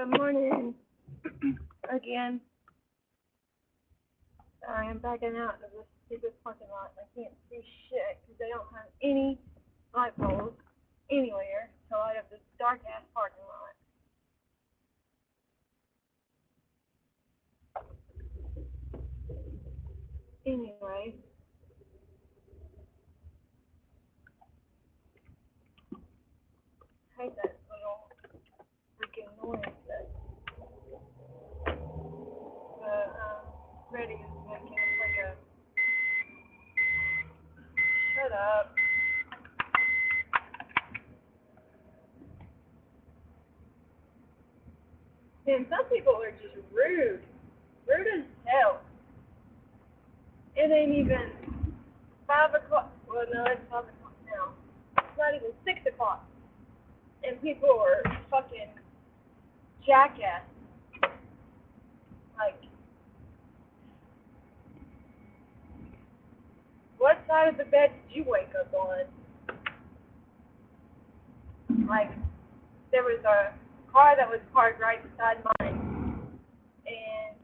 Morning. Again. Sorry, I'm backing out of this stupid parking lot. I can't see shit because they don't have any light poles anywhere to light up this dark ass parking lot. Anyway. I hate that little freaking noise that radio is making. It's like a shut up. And some people are just rude. Rude as hell. It ain't even 5 o'clock. Well, no, it's 5 o'clock now. It's not even 6 o'clock. And people are fucking jackass. Like, what side of the bed did you wake up on? Like, there was a car that was parked right beside mine. And,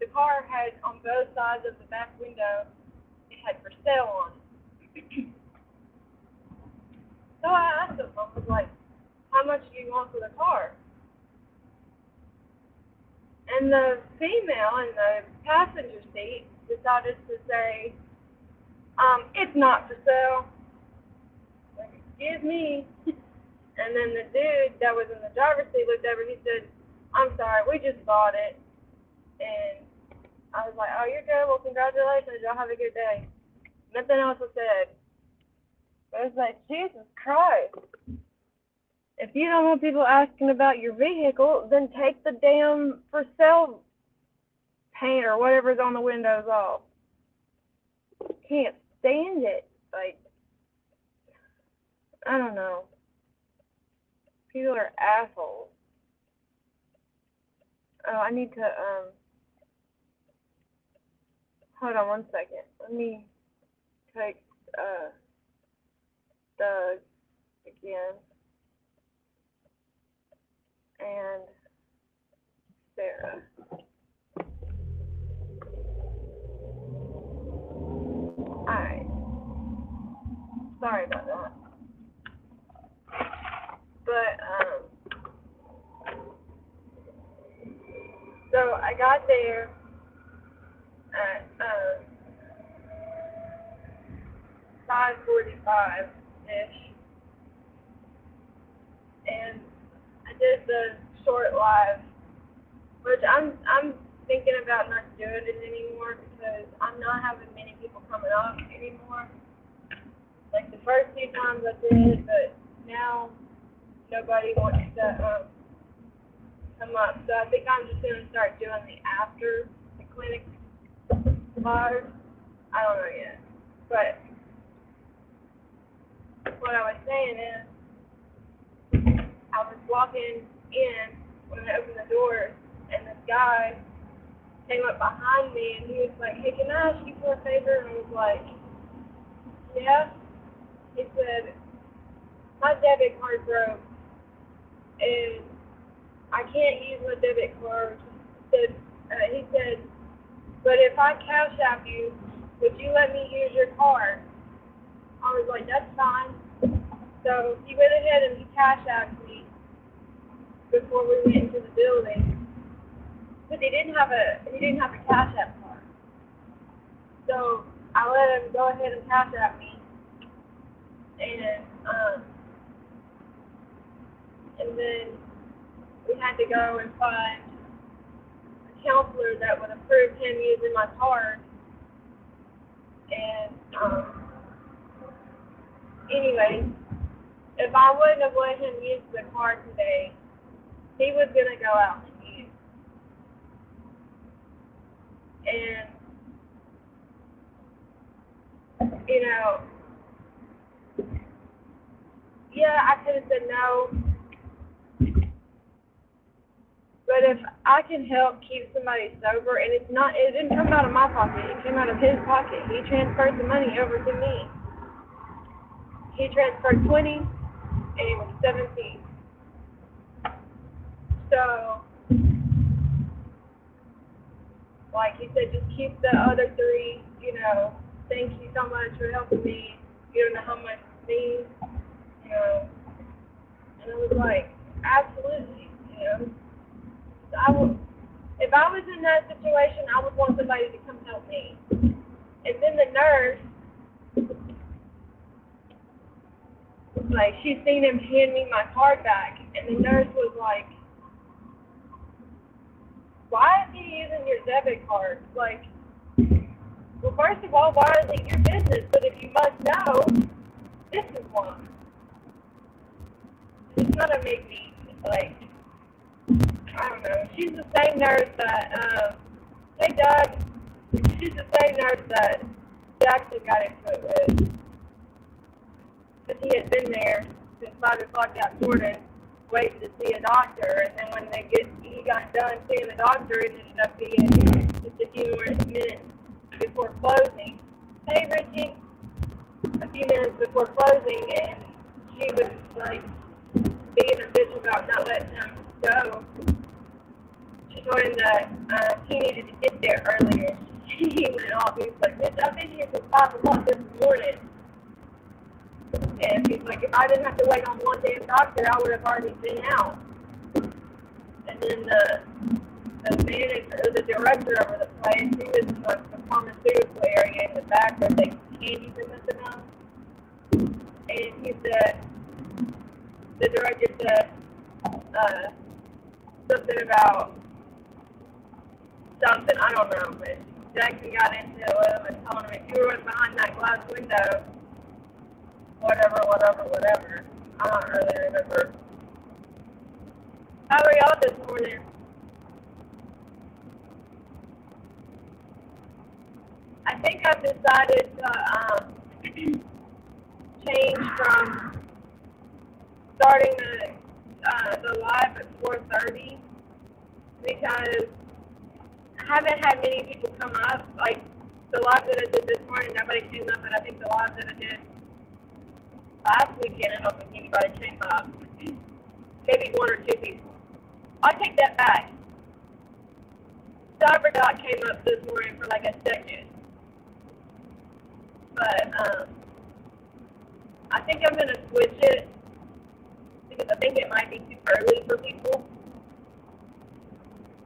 the car had on both sides of the back window, it had for sale on it. So I asked him, I was like, how much do you want for the car? And the female in the passenger seat decided to say, it's not for sale. Like, excuse me. And then the dude that was in the driver's seat looked over and he said, I'm sorry, we just bought it. And I was like, oh, you're good. Well, congratulations. Y'all have a good day. Nothing else was said. But I was like, Jesus Christ. If you don't want people asking about your vehicle, then take the damn for sale paint or whatever's on the windows off. Can't stand it. Like, I don't know. People are assholes. Oh, I need to, hold on one second. Let me text, Doug again. And Sarah. Alright. Sorry about that. But, so I got there at, 5:45-ish. And I did the short live, which I'm thinking about not doing it anymore because I'm not having many people coming up anymore. Like the first few times I did, but now nobody wants to come up. So I think I'm just gonna start doing the after the clinic live. I don't know yet, but what I was saying is, I was walking in when I opened the door, and this guy came up behind me, and he was like, hey, can I ask you for a favor? And I was like, yeah. He said, my debit card broke, and I can't use my debit card. He said, but if I cash app you, would you let me use your card? I was like, that's fine. So he went ahead and he cash apped me before we went into the building, but he didn't have a cash app card. So I let him go ahead and cash app me, and then we had to go and find a counselor that would approve him using my card. And anyway, if I wouldn't have let him use the card today, he was going to go out and use. And, you know, yeah, I could have said no. But if I can help keep somebody sober, and it didn't come out of my pocket, it came out of his pocket. He transferred the money over to me. He transferred $20 and he was 17. So, like he said, just keep the other 3, thank you so much for helping me. You don't know how much it means, you know. And I was like, absolutely, if I was in that situation, I would want somebody to come help me. And then the nurse, like, she seen him hand me my card back, and the nurse was like, why is he using your debit card? Like, well, first of all, why is it your business? But if you must know, this is why. It's gonna make me, like, I don't know. She's the same nurse that, hey Doug, she's the same nurse that Jackson got into it with. Because he had been there since 5 o'clock that morning, waiting to see a doctor, and then when he got done seeing the doctor, it ended up being just a few more minutes before closing. Hey Richie, a few minutes before closing, and she was like being a bitch about not letting him go. She told him that he needed to get there earlier. He went off. He was like, bitch, I've been here since 5 o'clock this morning. And he's like, if I didn't have to wait on one damn doctor, I would have already been out. And then the manager, the director of the place, he was in like the pharmaceutical area in the back where they candies and nothing else. And he said, the director said something about something, I don't know, but Jackson got into it with him and told him, if you were behind that glass window, whatever. I don't really remember. How are y'all this morning? I think I've decided to change from starting the live at 4:30 because I haven't had many people come up. Like the live that I did this morning, nobody came up, and I think the live that I did last weekend, I don't think anybody came up. Maybe 1 or 2 people. I'll take that back. CyberDot came up this morning for like a second. But I think I'm going to switch it because I think it might be too early for people.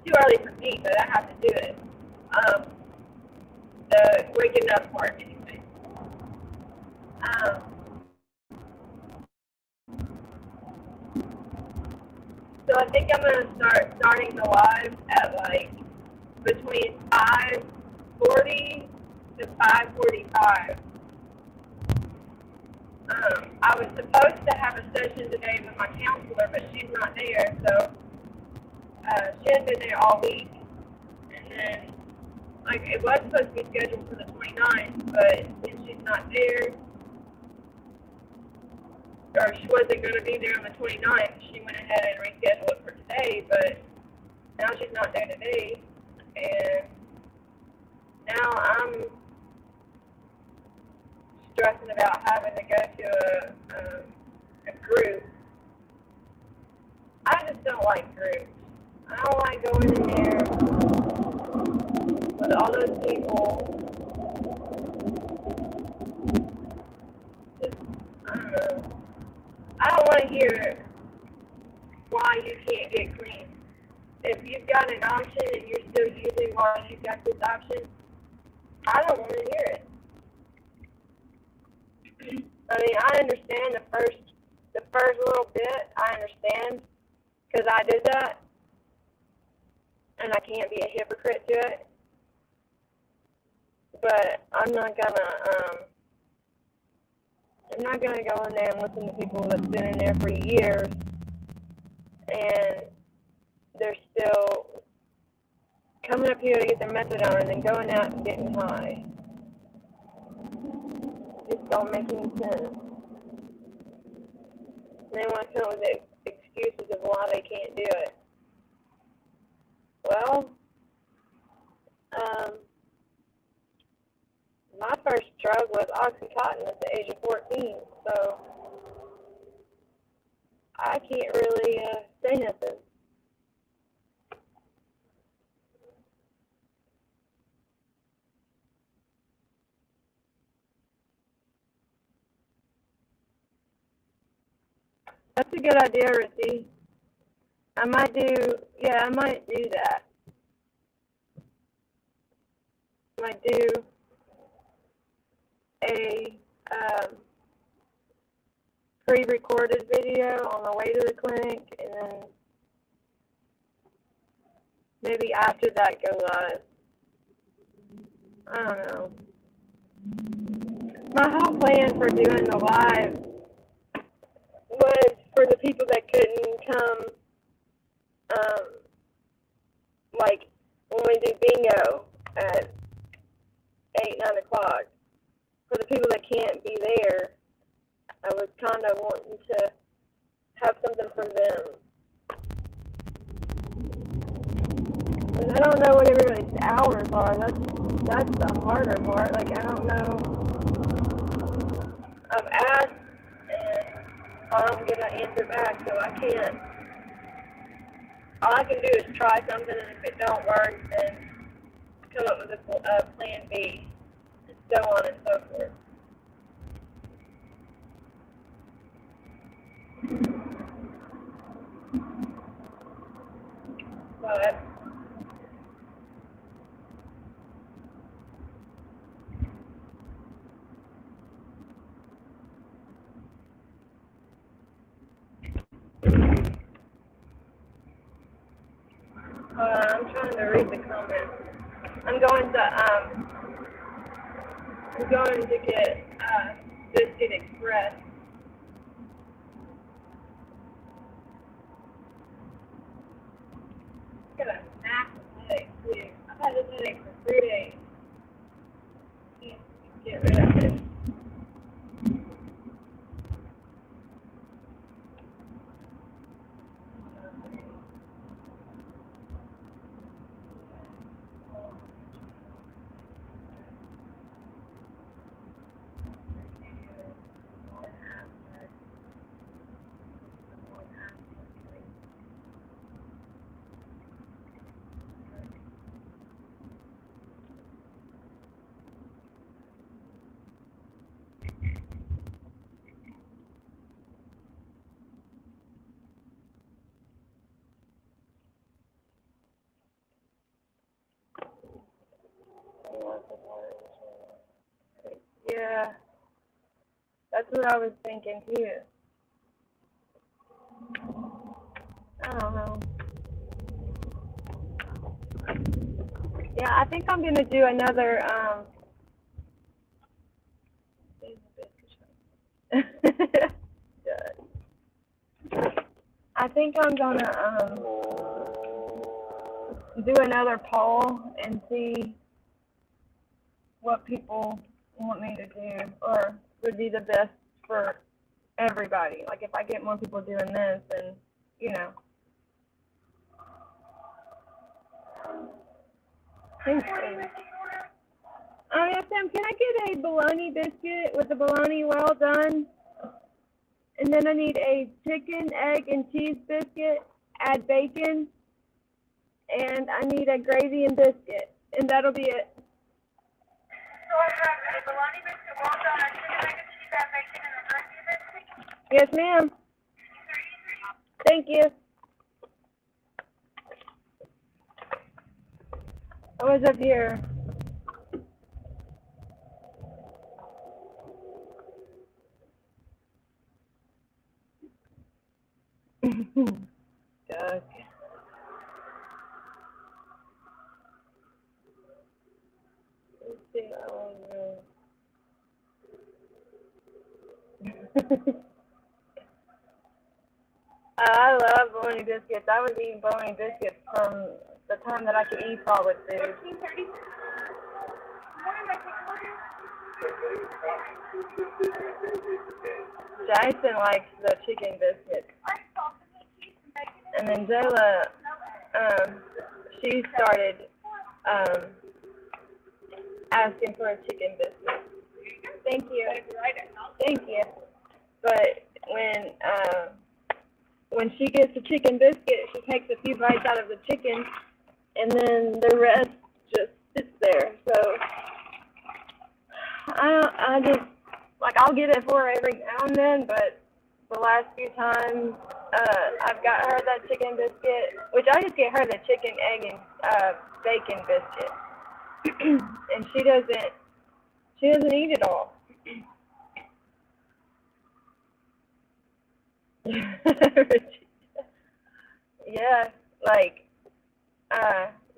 Too early for me, but I have to do it. The waking up part anyway. So I think I'm going to start starting the live at like between 5:40 to 5:45. I was supposed to have a session today with my counselor, but she's not there, so she hasn't been there all week. And then, like, it was supposed to be scheduled for the 29th, but since she's not there, or she wasn't going to be there on the 29th, she went ahead and rescheduled it for today, but now she's not there today, and now I'm stressing about having to go to a group. I just don't like groups. I don't like going in there with all those people. Just, I don't know. I don't want to hear why you can't get clean. If you've got an option and you're still using why you've got this option, I don't want to hear it. I mean, I understand the first little bit. I understand because I did that, and I can't be a hypocrite to it. But I'm not gonna go in there and listen to people that's been in there for years, and they're still coming up here to get their methadone and then going out and getting high. Just don't make any sense. And they want to come up with excuses of why they can't do it. Well, my first drug was Oxycontin at the age of 14, so I can't really say nothing. That's a good idea, Richie. I might do that. I might do a pre-recorded video on the way to the clinic, and then maybe after that go live. I don't know. My whole plan for doing the live was for the people that couldn't come, like when we do bingo at 8, 9 o'clock. For the people that can't be there, I was kind of wanting to have something for them. And I don't know what everybody's hours are. That's the harder part. Like, I don't know. I've asked, and I don't get an answer back, so I can't. All I can do is try something, and if it don't work, then come up with a plan B, and so on and so forth. But I'm trying to read the comments. I'm going to get Biscuit Express. I got a massive headache too. I've had this headache for 3 days. Can't get rid of it. Yeah, that's what I was thinking too. I don't know. Yeah, I think I'm gonna do another I think I'm gonna do another poll and see what people want me to do, or would be the best for everybody. Like, if I get more people doing this, then, you know. Thanks, Sam. Oh, yeah, Sam, can I get a bologna biscuit with the bologna well done? And then I need a chicken, egg, and cheese biscuit, add bacon, and I need a gravy and biscuit, and that'll be it. So I have a bologna biscuit, well done, a chicken, egg, and cheese, add bacon, and a gravy biscuit? Yes, ma'am. Thank you. I was up here. Doug. Let's see. I love bologna biscuits. I was eating bologna biscuits from the time that I could eat solid food. 13:30. Jason likes the chicken biscuits. And then Jayla, she started asking for a chicken biscuit. Thank you. Thank you. But when when she gets the chicken biscuit, she takes a few bites out of the chicken, and then the rest just sits there. So I just, like, I'll get it for her every now and then, but the last few times I've got her that chicken biscuit, which I just get her the chicken, egg, and bacon biscuit, and she doesn't eat it all. Yeah, like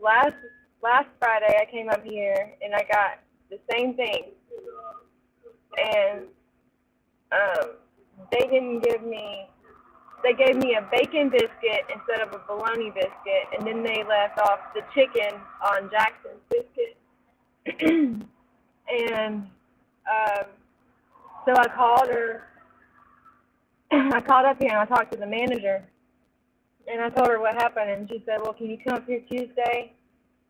last Friday I came up here and I got the same thing, and they gave me a bacon biscuit instead of a bologna biscuit, and then they left off the chicken on Jackson's biscuit. And so I called up here and I talked to the manager, and I told her what happened, and she said, well, can you come up here Tuesday?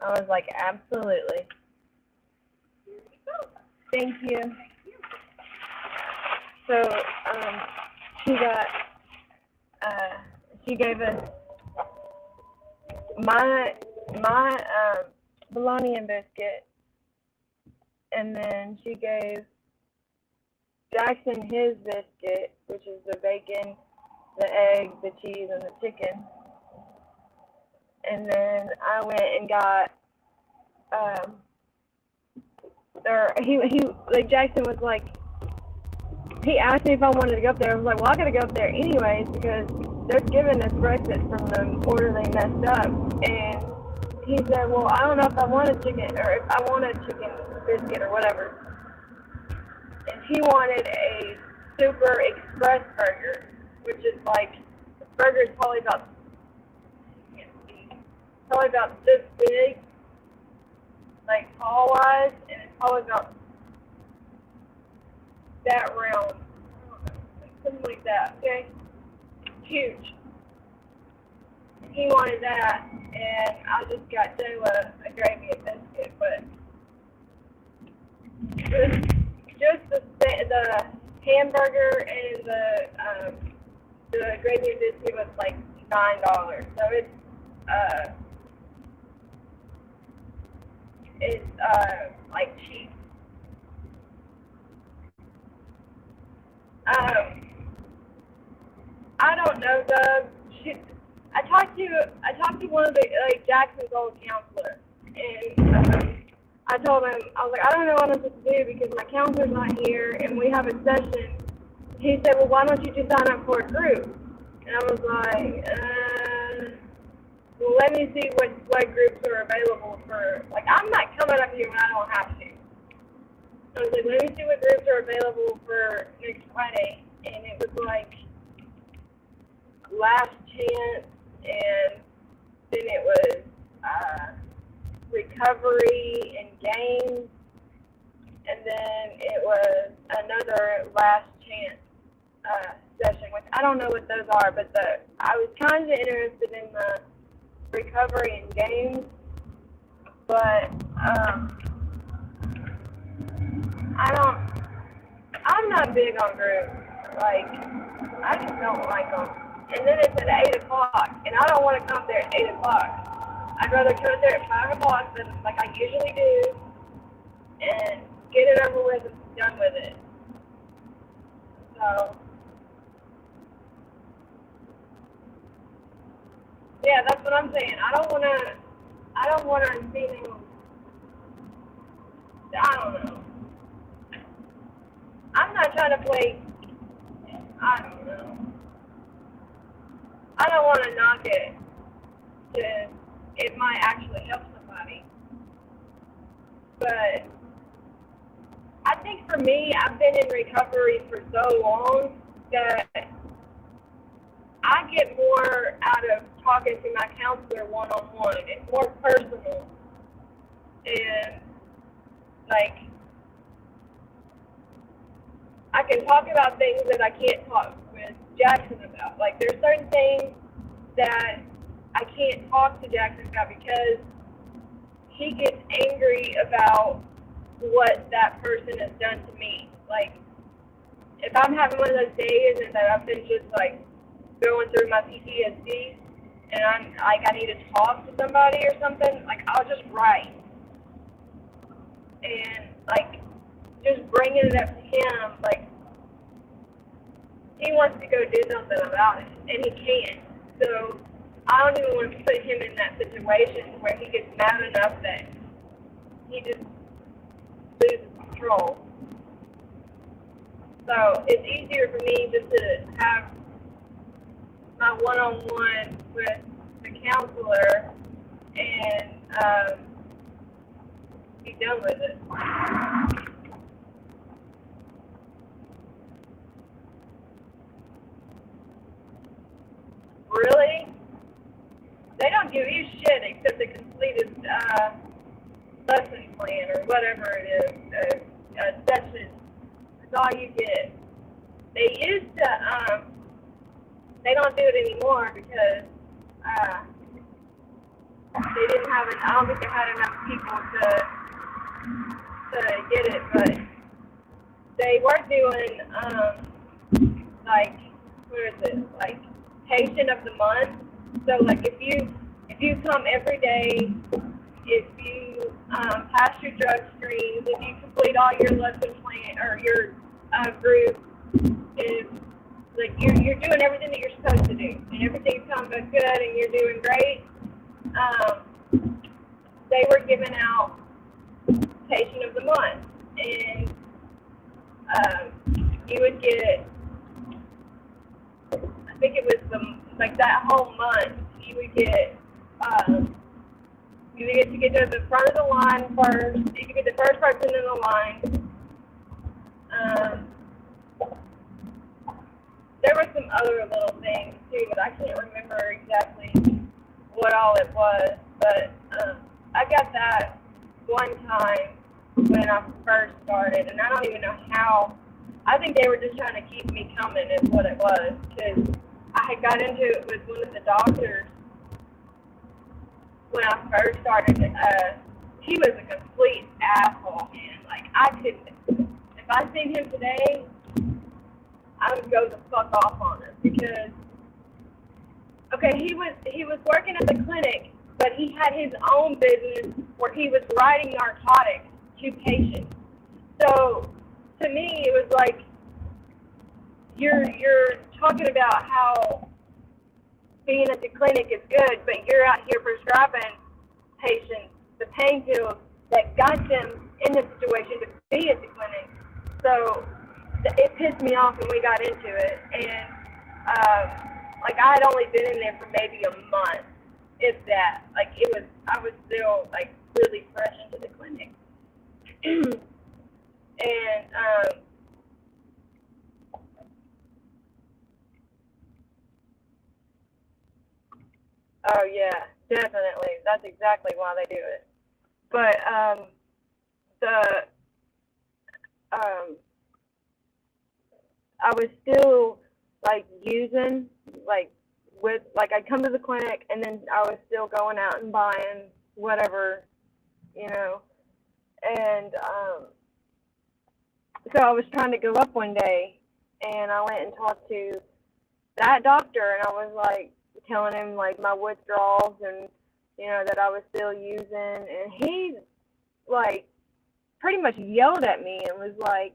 I was like, absolutely. Thank you. So she gave us my bologna and biscuit, and then she gave Jackson his biscuit, which is the bacon, the egg, the cheese, and the chicken. And then I went and got like Jackson was like, he asked me if I wanted to go up there. I was like, well, I gotta go up there anyways because they're giving us breakfast from the order they messed up. And he said, well, I don't know if I want a chicken or if I want a chicken biscuit or whatever. And he wanted a super express burger, which is like, the burger is probably about this big, like tall-wise, and it's probably about that round, something like that, okay? Huge. He wanted that, and I just got Jayla a gravy and biscuit, but just the hamburger and the gravy and biscuit was like $9, so it's like cheap. I don't know, Doug. I talked to one of the, like, Jackson's old counselor, and I told him, I was like, I don't know what I'm supposed to do because my counselor's not here and we have a session. He said, well, why don't you just sign up for a group? And I was like, well, let me see what groups are available for, like, I'm not coming up here when I don't have to. I was like, let me see what groups are available for next Friday. And it was like Last Chance, and then it was Recovery and Games, and then it was another Last Chance session, which I don't know what those are, but I was kind of interested in the Recovery and Games, but I'm not big on groups. Like, I just don't like them. And then it's at 8 o'clock, and I don't want to come there at 8 o'clock. I'd rather come there at 5 o'clock, like I usually do, and get it over with and be done with it. So, yeah, that's what I'm saying. I don't want to see them. I don't know. I'm not trying to play. I don't know. I don't want to knock it. It might actually help somebody. But I think for me, I've been in recovery for so long that I get more out of talking to my counselor one-on-one. It's more personal. And, like, I can talk about things that I can't talk with Jackson about. Like, there's certain things that I can't talk to Jackson about because he gets angry about what that person has done to me. Like, if I'm having one of those days and that I've been just, like, going through my PTSD and I need to talk to somebody or something, like, I'll just write. And, like, just bringing it up to him, like, he wants to go do something about it, and he can't. So I don't even want to put him in that situation where he gets mad enough that he just loses control. So it's easier for me just to have my one-on-one with the counselor and be done with it. Really? They don't give you shit except a completed lesson plan or whatever it is, a session. That's all you get. They used to, they don't do it anymore because they didn't have I don't think they had enough people to get it, but they were doing, like, what is it, like, patient of the month. So, like, if you come every day, if you pass your drug screens, if you complete all your lesson plan or your group, if like you're doing everything that you're supposed to do and everything's coming good and you're doing great, they were giving out patient of the month, and you would get, I think it was like that whole month, you would get, you get to get to the front of the line first. You could be the first person in the line. There were some other little things too, but I can't remember exactly what all it was. But I got that one time when I first started, and I don't even know how. I think they were just trying to keep me coming is what it was, because I had got into it with one of the doctors when I first started. He was a complete asshole, man. Like, I couldn't, if I seen him today, I would go the fuck off on him, because, okay, he was working at the clinic, but he had his own business where he was writing narcotics to patients. So, to me, it was like, you're talking about how being at the clinic is good, but you're out here prescribing patients the pain pills that got them in the situation to be at the clinic. So it pissed me off when we got into it, and like, I had only been in there for maybe a month, if that. Like, I was still like really fresh into the clinic, and oh yeah, definitely. That's exactly why they do it. But I was still like using, like, with, like, I'd come to the clinic and then I was still going out and buying whatever, you know. And so I was trying to go up one day, and I went and talked to that doctor, and I was like telling him like my withdrawals and, you know, that I was still using, and he like pretty much yelled at me and was like,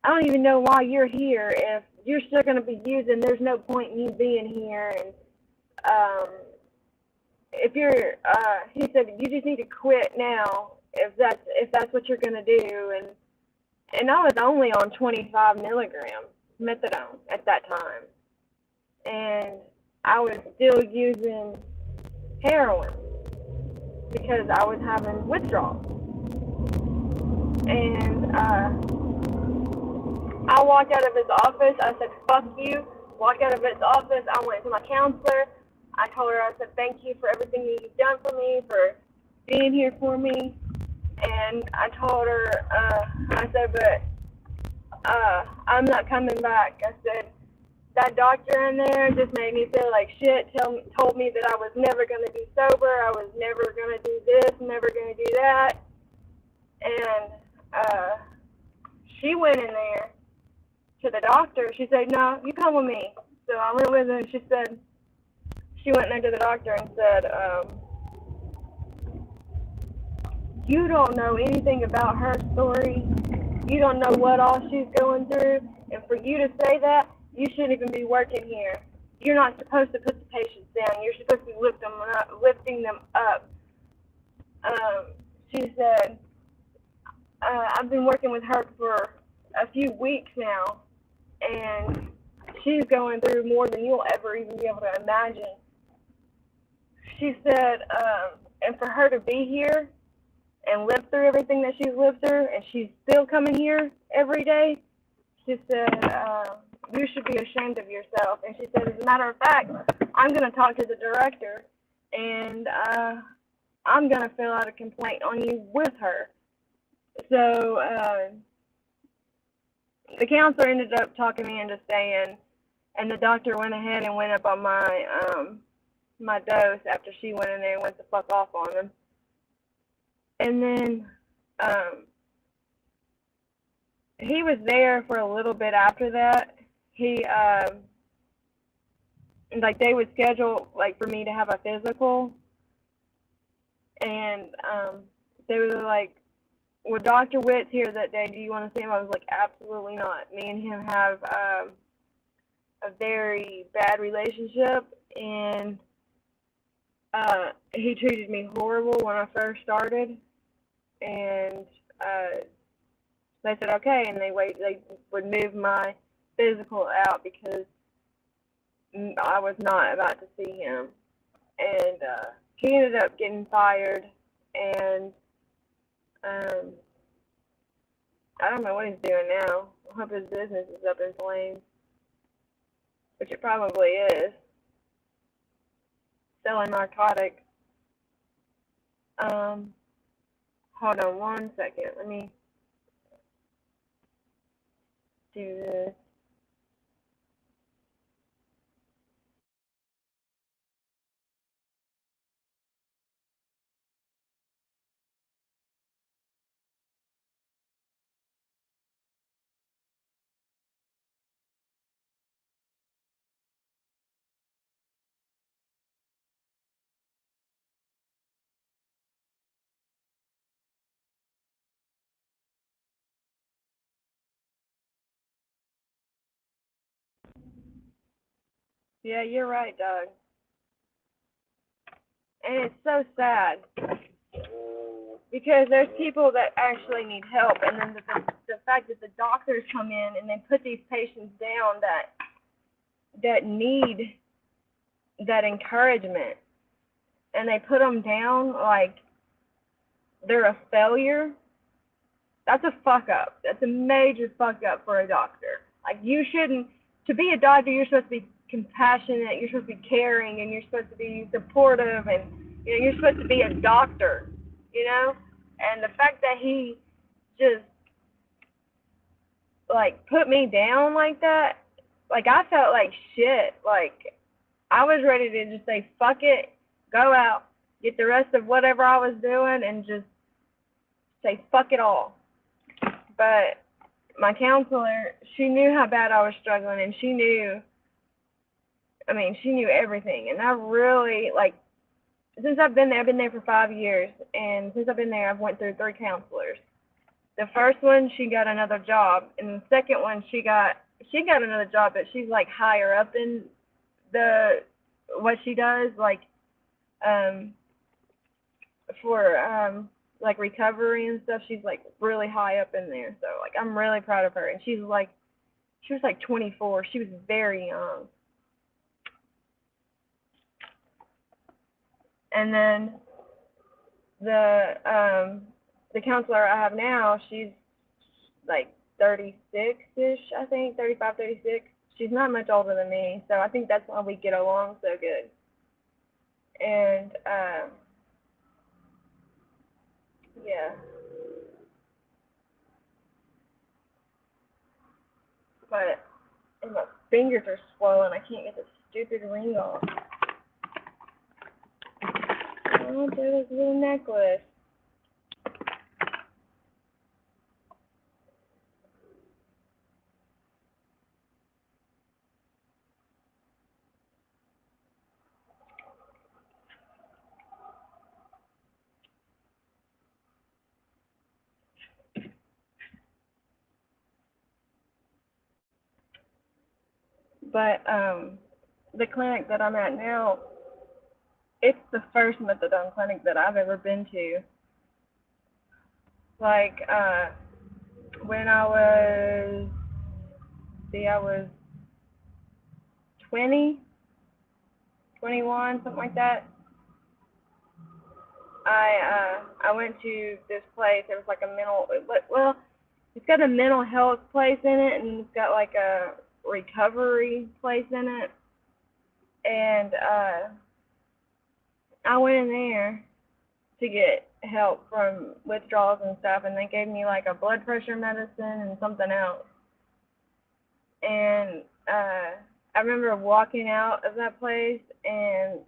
I don't even know why you're here. If you're still going to be using, there's no point in you being here. And if you're, he said, you just need to quit now if that's what you're going to do. And I was only on 25 milligrams methadone at that time, and I was still using heroin because I was having withdrawals. And I walked out of his office. I said, fuck you. Walked out of his office. I went to my counselor. I told her, I said, thank you for everything that you've done for me, for being here for me. And I told her, I said, but I'm not coming back. I said, that doctor in there just made me feel like shit, told me that I was never going to be sober, I was never going to do this, never going to do that. And she went in there to the doctor. She said, no, you come with me. So I went with her, and she went there to the doctor and said, you don't know anything about her story. You don't know what all she's going through. And for you to say that, you shouldn't even be working here. You're not supposed to put the patients down. You're supposed to be lifting them up. She said, I've been working with her for a few weeks now, and she's going through more than you'll ever even be able to imagine. She said, and for her to be here and live through everything that she's lived through, and she's still coming here every day, she said, you should be ashamed of yourself. And she said, as a matter of fact, I'm going to talk to the director, and I'm going to fill out a complaint on you with her. So the counselor ended up talking me into staying, and the doctor went ahead and went up on my dose after she went in there and went the fuck off on him. And then he was there for a little bit after that. He like they would schedule like for me to have a physical, and they were like, well, Dr. Witt's here that day, do you want to see him? I was like, absolutely not. Me and him have a very bad relationship, and he treated me horrible when I first started, and they said okay, and they would move my physical out because I was not about to see him, and he ended up getting fired, and I don't know what he's doing now. I hope his business is up in flames, which it probably is. Selling narcotics. Hold on one second. Let me do this. Yeah, you're right, Doug. And it's so sad because there's people that actually need help, and then the fact that the doctors come in and they put these patients down that need that encouragement, and they put them down like they're a failure. That's a fuck up. That's a major fuck up for a doctor. Like, you shouldn't, to be a doctor, you're supposed to be compassionate, you're supposed to be caring, and you're supposed to be supportive, and you're supposed to be a doctor, And the fact that he just like put me down like that, like I felt like shit. Like I was ready to just say fuck it, go out, get the rest of whatever I was doing, and just say fuck it all. But my counselor, she knew how bad I was struggling, and she knew everything. And I really, like, since I've been there for 5 years, and since I've been there, I've went through 3 counselors. The first one, she got another job, and the second one, she got another job, but she's like higher up in what she does, like, for like recovery and stuff. She's like really high up in there, so like I'm really proud of her. And she was like 24. She was very young. And then the counselor I have now, she's like 36-ish, I think, 35, 36. She's not much older than me, so I think that's why we get along so good. And yeah. But and my fingers are swollen. I can't get this stupid ring off. Oh, there's a little necklace. But the clinic that I'm at now, it's the first methadone clinic that I've ever been to. Like, when I was 20, 21, something like that. I went to this place. It was like it's got a mental health place in it, and it's got like a recovery place in it. And I went in there to get help from withdrawals and stuff, and they gave me like a blood pressure medicine and something else. And I remember walking out of that place, and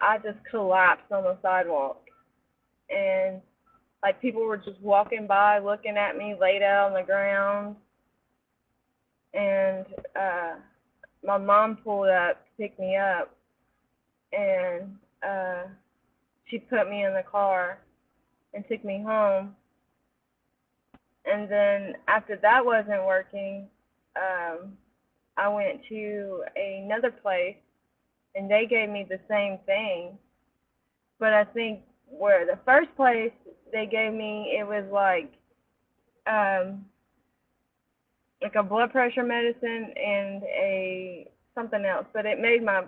I just collapsed on the sidewalk. And like people were just walking by, looking at me laid out on the ground. And my mom pulled up to pick me up, and she put me in the car and took me home. And then after that wasn't working, I went to another place, and they gave me the same thing. But I think where the first place they gave me, it was like a blood pressure medicine and a something else, but it made my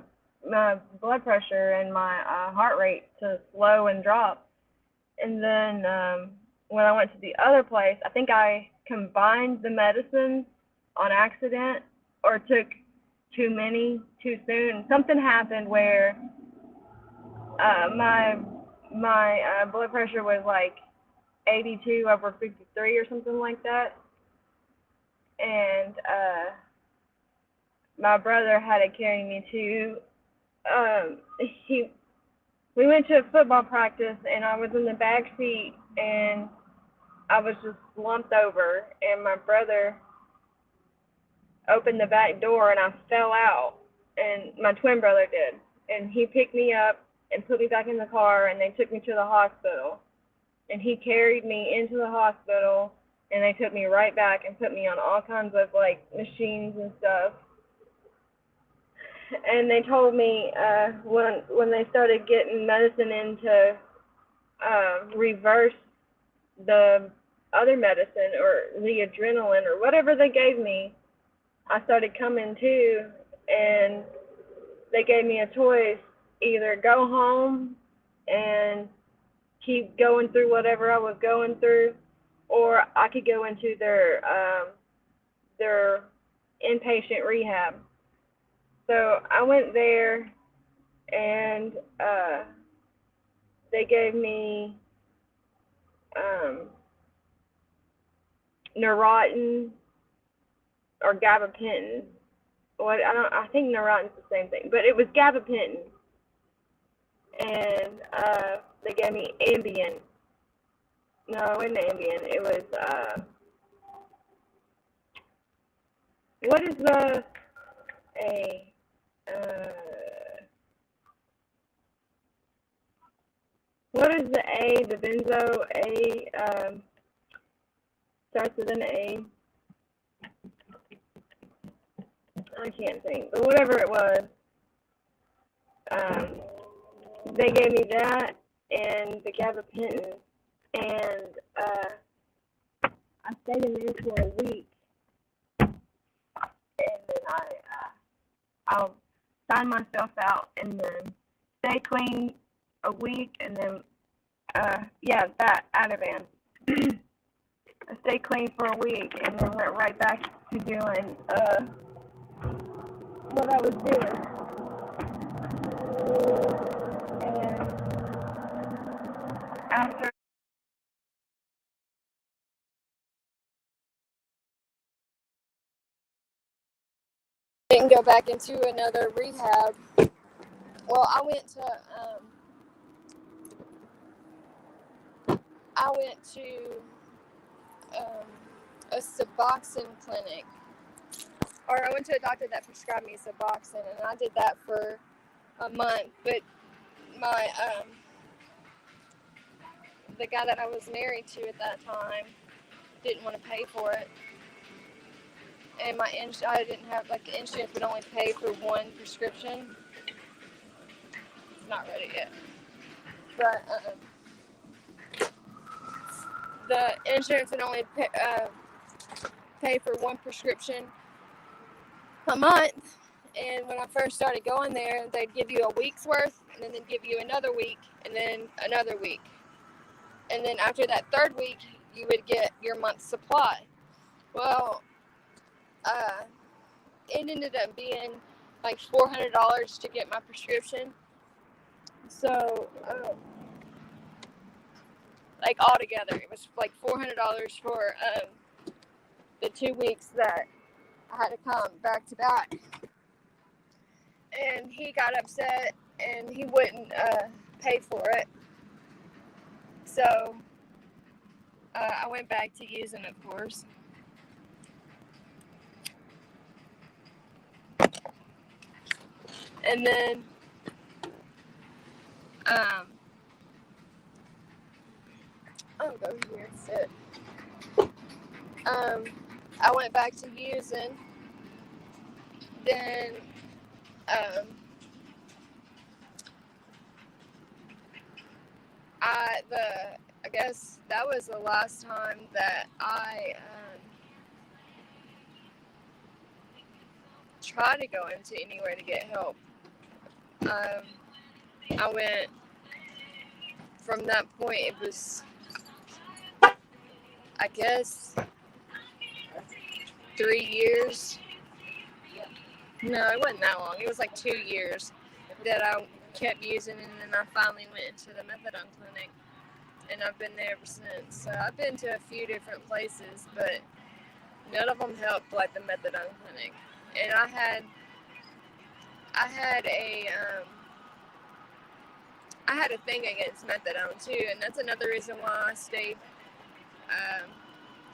blood pressure and my heart rate to slow and drop. And then when I went to the other place, I think I combined the medicines on accident or took too many too soon. Something happened where my blood pressure was like 82/53 or something like that. And my brother had to carry me to we went to a football practice, and I was in the back seat, and I was just slumped over, and my brother opened the back door, and I fell out, and my twin brother did, and he picked me up and put me back in the car, and they took me to the hospital, and he carried me into the hospital, and they took me right back and put me on all kinds of like machines and stuff. And they told me when they started getting medicine in to reverse the other medicine or the adrenaline or whatever they gave me, I started coming to, and they gave me a choice: either go home and keep going through whatever I was going through, or I could go into their inpatient rehab. So I went there, and they gave me Neurontin or gabapentin. I think Neurontin's the same thing, but it was gabapentin. And they gave me Ambien. No, it wasn't Ambien. It was what is the what is the A? The benzo A starts with an A. I can't think, but whatever it was, they gave me that and the gabapentin, and I stayed in there for a week, and then I'll sign myself out and then stay clean a week, and then that Ativan. I stayed clean for a week and then went right back to doing what I was doing. And after didn't go back into another rehab. Well, I went to a Suboxone clinic, or I went to a doctor that prescribed me Suboxone, and I did that for a month. But my the guy that I was married to at that time didn't want to pay for it, and I didn't have, like, the insurance would only pay for one prescription. It's not ready yet. But the insurance would only pay for one prescription a month. And when I first started going there, they'd give you a week's worth, and then they'd give you another week, and then another week. And then after that third week, you would get your month's supply. Well, it ended up being like $400 to get my prescription. So, like, altogether, it was like $400 for the 2 weeks that I had to come back to back. And he got upset and he wouldn't pay for it. So I went back to using, of course. And then I'll go here and sit. I went back to using. Then I guess that was the last time that I tried to go into anywhere to get help. I went, from that point, it was, I guess, 3 years. No, it wasn't that long. It was like 2 years that I kept using, and then I finally went into the methadone clinic, and I've been there ever since. So I've been to a few different places, but none of them helped like the methadone clinic. And I had a thing against methadone too, and that's another reason why I stayed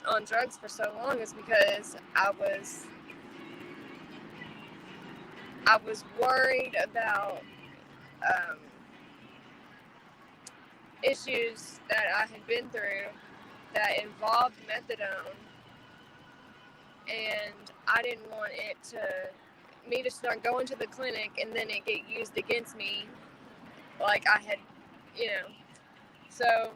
on drugs for so long, is because I was worried about issues that I had been through that involved methadone, and I didn't want me to start going to the clinic and then it get used against me, like I had, So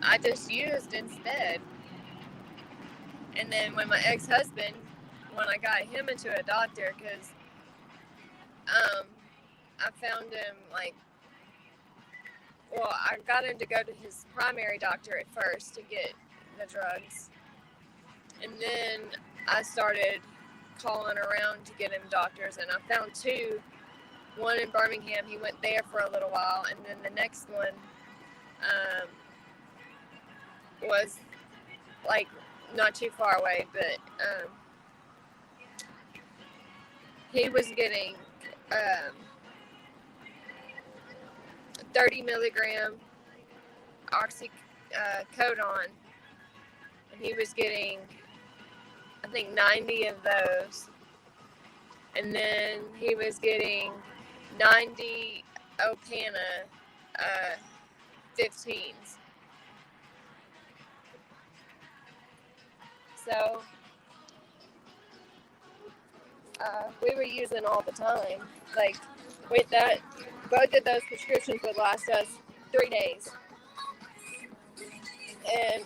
I just used instead. And then when my ex-husband, when I got him into a doctor, because I found him, I got him to go to his primary doctor at first to get the drugs. And then I started calling around to get him doctors, and I found 2. One in Birmingham, he went there for a little while, and then the next one was like not too far away, but he was getting 30 milligram oxycodone, and he was getting, I think, 90 of those, and then he was getting 90 Opana 15s. So we were using all the time. Like, with that, both of those prescriptions would last us 3 days. And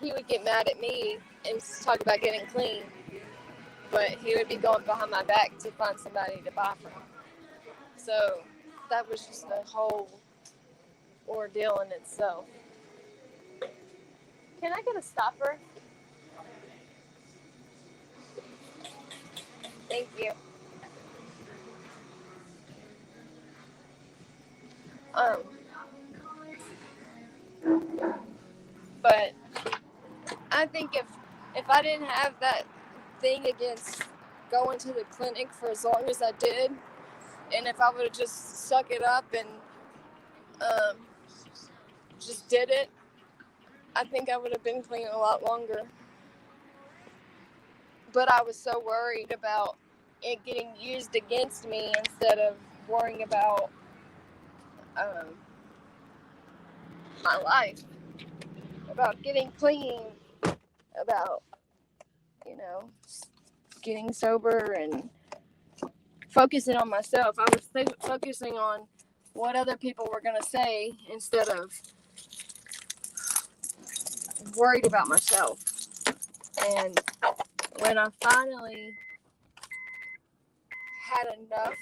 he would get mad at me and talk about getting clean, but he would be going behind my back to find somebody to buy from. So that was just a whole ordeal in itself. Can I get a stopper? Thank you. But I think if I didn't have that thing against going to the clinic for as long as I did, and if I would have just suck it up and just did it, I think I would have been clean a lot longer. But I was so worried about it getting used against me instead of worrying about my life, about getting clean, about, getting sober and focusing on myself. I was focusing on what other people were going to say instead of worried about myself. And when I finally had enough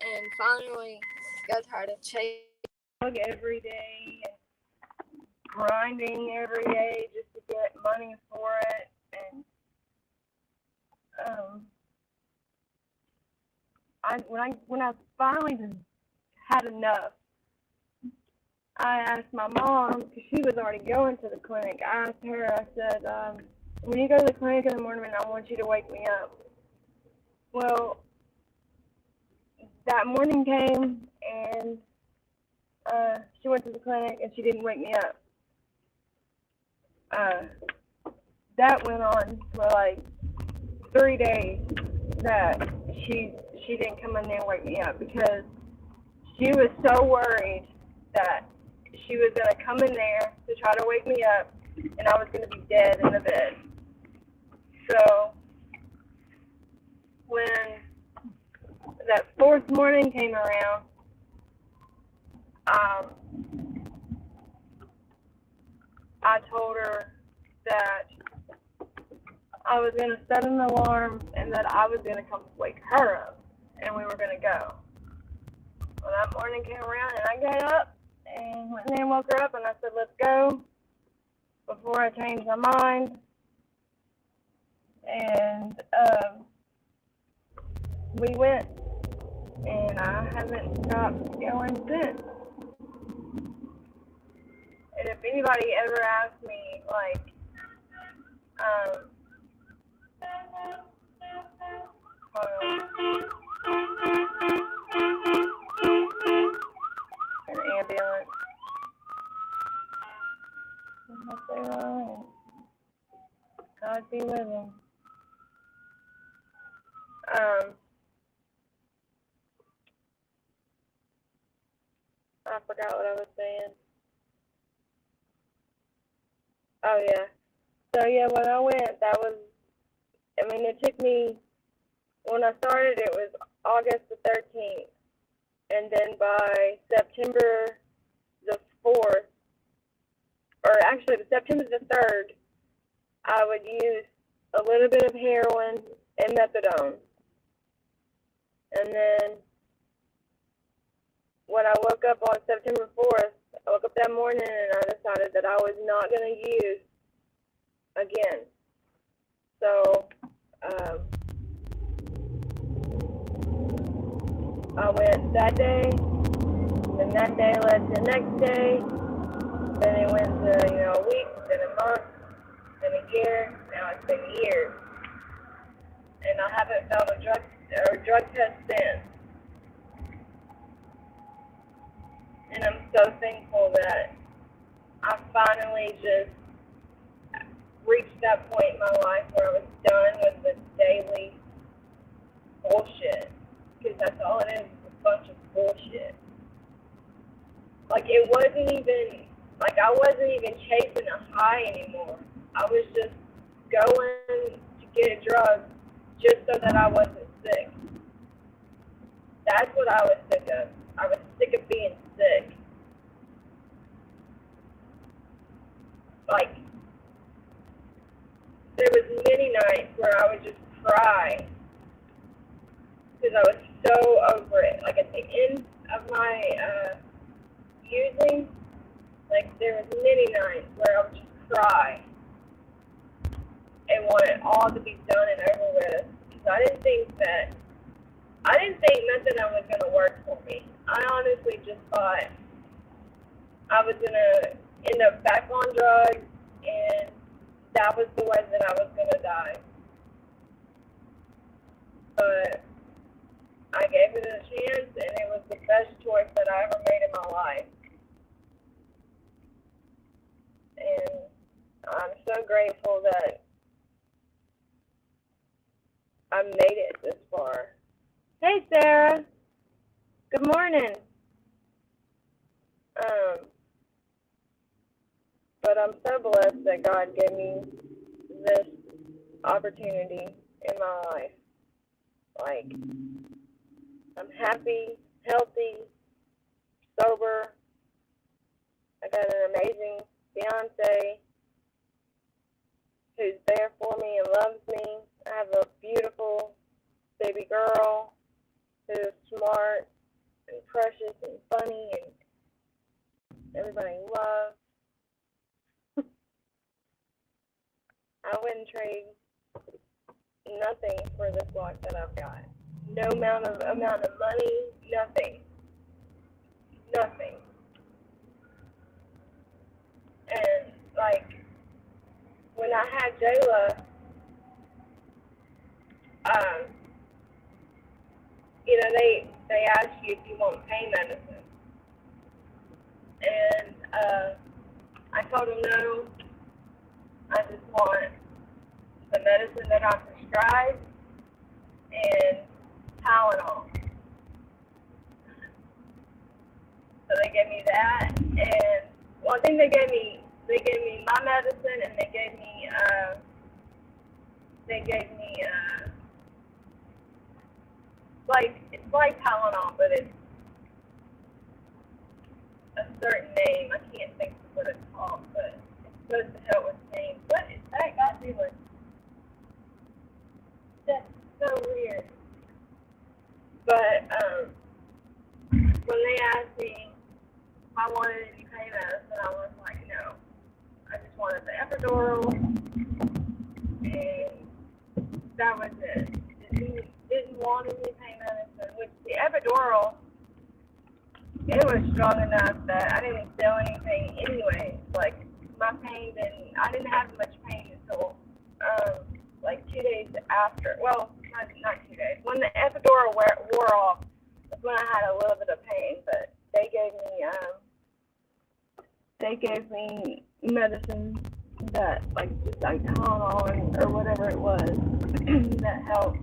and finally got tired of chasing every day and grinding every day just to get money for it, and when I finally had enough, I asked my mom, because she was already going to the clinic. I asked her, I said, when you go to the clinic in the morning, I want you to wake me up. Well, that morning came, and she went to the clinic, and she didn't wake me up. That went on for like 3 days that she didn't come in there and wake me up, because she was so worried that she was going to come in there to try to wake me up, and I was going to be dead in the bed. So when that fourth morning came around, I told her that I was going to set an alarm and that I was going to come wake her up, and we were going to go. Well, that morning came around, and I got up and went in there and woke her up, and I said, let's go, before I changed my mind. And we went, and I haven't stopped going since. And if anybody ever asks me, like, an ambulance. God be with him. I forgot what I was saying. Oh, yeah. So, yeah, when I went, it took me, when I started, it was August the 13th. And then by September the 4th, or actually September the 3rd, I would use a little bit of heroin and methadone. And then when I woke up on September 4th, I woke up that morning and I decided that I was not going to use again. So I went that day, then that day led to the next day, then it went to, a week, then a month, then a year. Now it's been years. And I haven't failed a drug test since. And I'm so thankful that I finally just reached that point in my life where I was done with this daily bullshit. Because that's all it is a bunch of bullshit. Like, it wasn't even, I wasn't even chasing a high anymore. I was just going to get a drug just so that I wasn't sick. That's what I was sick of. I was sick of being sick. There was many nights where I would just cry because I was so over it. At the end of my using, there was many nights where I would just cry and want it all to be done and over with, because I didn't think methadone was going to work for me. I honestly just thought I was going to end up back on drugs, and that was the way that I was going to die. But I gave it a chance, and it was the best choice that I ever made in my life. And I'm so grateful that I made it this far. Hey, Sarah. Good morning. But I'm so blessed that God gave me this opportunity in my life. Like, I'm happy, healthy, sober. I got an amazing fiance who's there for me and loves me. I have a beautiful baby girl who's smart and precious and funny and everybody loves. I wouldn't trade nothing for this walk that I've got. No amount of money, nothing. Nothing. And like when I had Jayla, they ask you if you want pain medicine. And I told them no. I just want the medicine that I'm prescribed and Tylenol. So they gave me that, and well, I think they gave me my medicine, and they gave me like it's like Tylenol, but it's a certain name. I can't think of what it's called, but it's supposed to help with pain. What is that guy doing? That's so weird. But when they asked me if I wanted any pain medicine, I was like, no. I just wanted the epidural, and that was it. Didn't want any pain medicine, which the epidural, it was strong enough that I didn't feel anything anyway. Like, my pain I didn't have much pain until, like 2 days after. Well, not 2 days. When the epidural wore off, that's when I had a little bit of pain, but they gave me medicine that, like, just like Tylenol or whatever it was, that helped.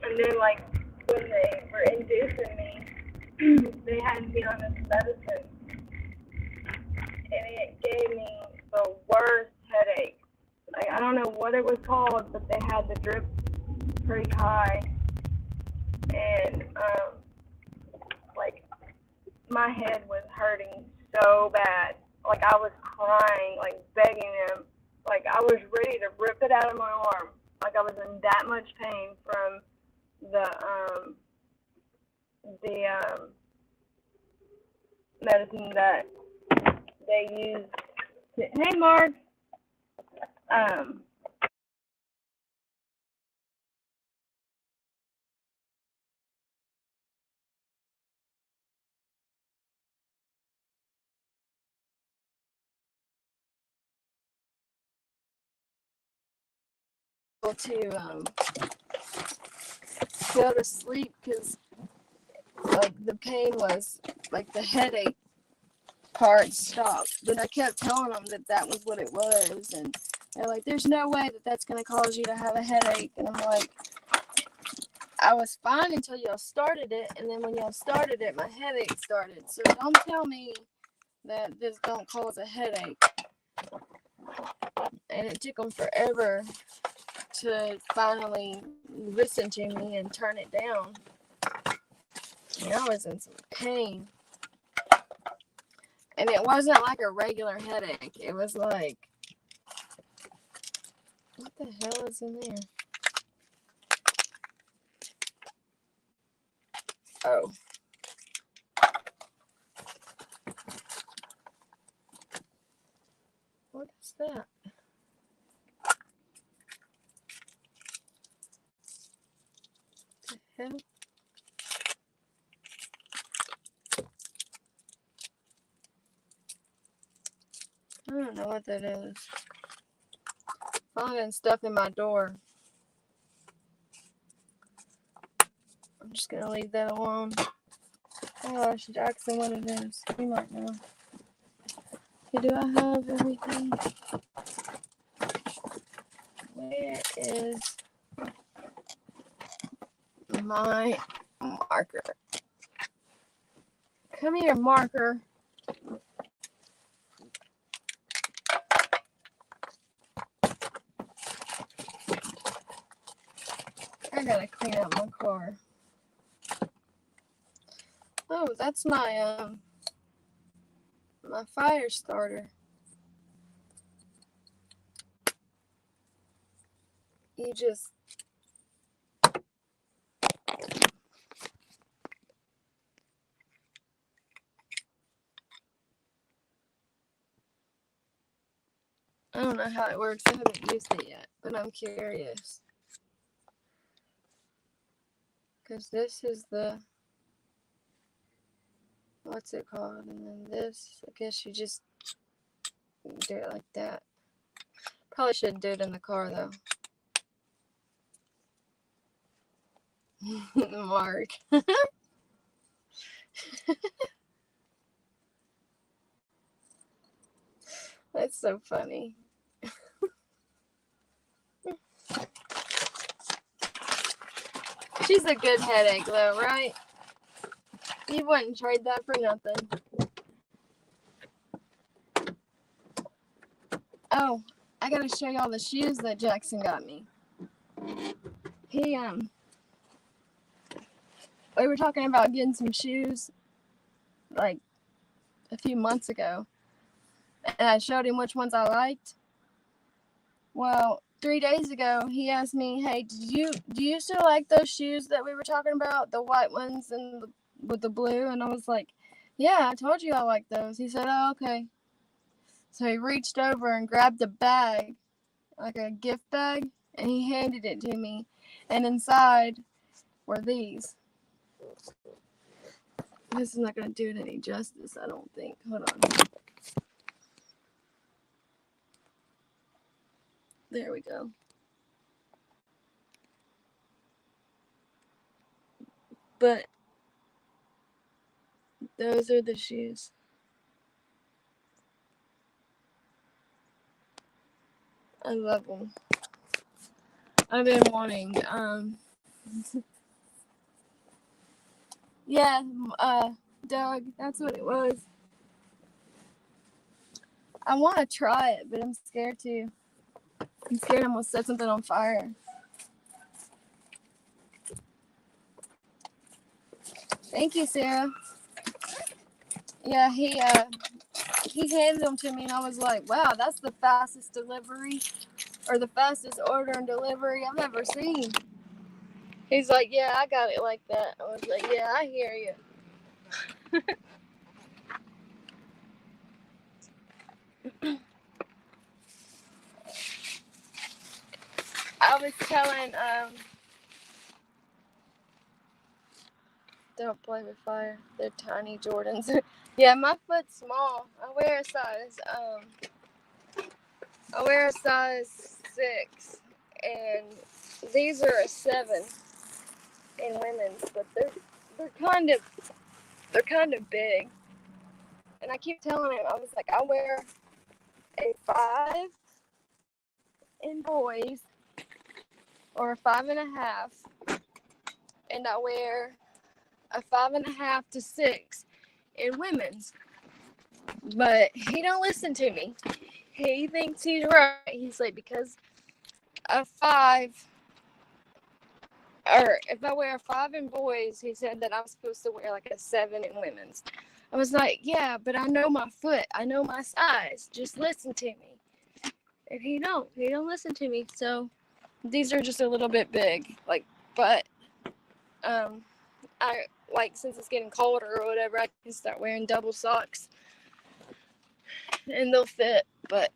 And then, like, when they were inducing me, they had me on this medicine, and it gave me the worst headache. Like, I don't know what it was called, but they had the drip pretty high, and, like, my head was hurting so bad. Like, I was crying, like, begging them. Like, I was ready to rip it out of my arm. Like, I was in that much pain from the medicine that they used. Hey, Mark. To go to sleep because like the pain was like the headache part stopped, but I kept telling them that was what it was, and they're like, there's no way that's going to cause you to have a headache. And I'm like, I was fine until y'all started it, and then when y'all started it, my headache started. So don't tell me that this don't cause a headache. And it took them forever to finally listen to me and turn it down. And I was in some pain. And it wasn't like a regular headache. It was like, what the hell is in there? Oh. What is that? What the hell? I don't know what that is. Finding stuff in my door. I'm just gonna leave that alone. Oh, I should ask him what it is. He might know. Okay, do I have everything? Where is my marker. Come here, marker. I gotta clean out my car. Oh, that's my my fire starter. You just I don't know how it works. I haven't used it yet, but I'm curious. Because this is the, what's it called? And then this, I guess you just do it like that. Probably shouldn't do it in the car though. Mark. That's so funny. She's a good headache though, right? You wouldn't trade that for nothing. Oh, I gotta show y'all the shoes that Jackson got me. He we were talking about getting some shoes like a few months ago, and I showed him which ones I liked. Well, 3 days ago, he asked me, "Hey, do you still like those shoes that we were talking about, the white ones and with the blue?" And I was like, "Yeah, I told you I like those." He said, "Oh, okay." So he reached over and grabbed a bag, like a gift bag, and he handed it to me. And inside were these. This is not going to do it any justice, I don't think. Hold on. There we go. But those are the shoes. I love them. I've been wanting, yeah, Doug, that's what it was. I want to try it, but I'm scared too. I'm scared I'm going to set something on fire. Thank you, Sarah. Yeah, he handed them to me, and I was like, wow, that's the fastest delivery, or the fastest order and delivery I've ever seen. He's like, yeah, I got it like that. I was like, yeah, I hear you. I was telling, don't play with fire. They're tiny Jordans. Yeah, my foot's small. I wear a size 6, and these are a 7 in women's, but they're kind of big. And I keep telling him, I was like, I wear a 5 in boys, or a 5.5, and I wear a 5.5 to 6 in women's. But he don't listen to me. He thinks he's right. He's like, because a 5, or if I wear a 5 in boys, he said that I'm supposed to wear like a 7 in women's. I was like, yeah, but I know my foot. I know my size. Just listen to me. And he don't listen to me. So these are just a little bit big. Like, but I like, since it's getting colder or whatever, I can start wearing double socks and they'll fit. But